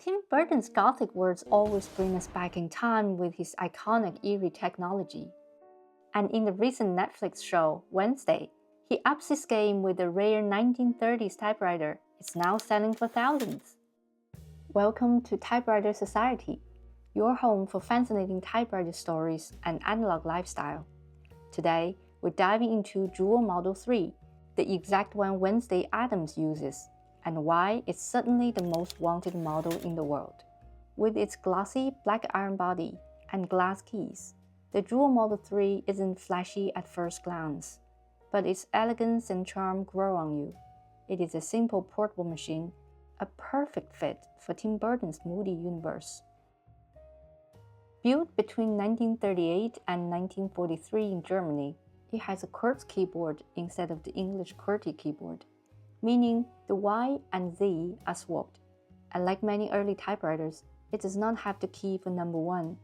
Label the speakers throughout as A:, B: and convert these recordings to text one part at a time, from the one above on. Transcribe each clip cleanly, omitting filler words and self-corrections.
A: Tim Burton's Gothic words always bring us back in time with his iconic eerie technology. And in the recent Netflix show, Wednesday, he ups his game with the rare 1930s typewriter. It's now selling for thousands. Welcome to TypewriterSociety, your home for fascinating typewriter stories and analog lifestyle. Today, we're diving into Juwel Model 3, the exact one Wednesday Addams uses, and why it's certainly the most wanted model in the world. With its glossy black iron body and glass keys, the Juwel Model 3 isn't flashy at first glance, but its elegance and charm grow on you. It is a simple portable machine, a perfect fit for Tim Burton's moody universe. Built between 1938 and 1943 in Germany, it has a QWERTY keyboard instead of the English QWERTY keyboard, meaning the Y and Z are swapped. And like many early typewriters, it does not have the key for number 1.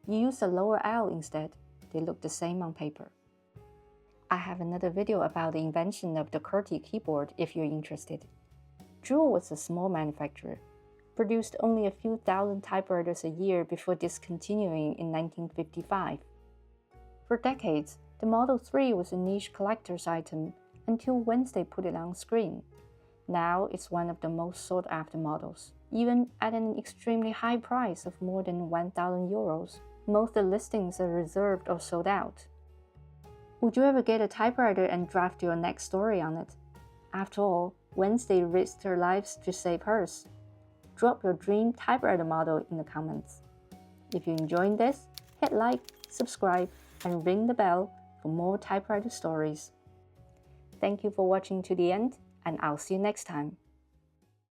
A: You use the lower L instead. They look the same on paper. I have another video about the invention of the QWERTY keyboard if you're interested. Juwel was a small manufacturer, produced only a few thousand typewriters a year before discontinuing in 1955. For decades, the Model 3 was a niche collector's item until Wednesday put it on screen. Now it's one of the most sought-after models, even at an extremely high price of more than 1,000 euros. Most of the listings are reserved or sold out. Would you ever get a typewriter and draft your next story on it? After all, Wednesday risked her lives to save hers. Drop your dream typewriter model in the comments. If you enjoyed this, hit like, subscribe, and ring the bell for more typewriter stories. Thank you for watching to the end, and I'll see you next time.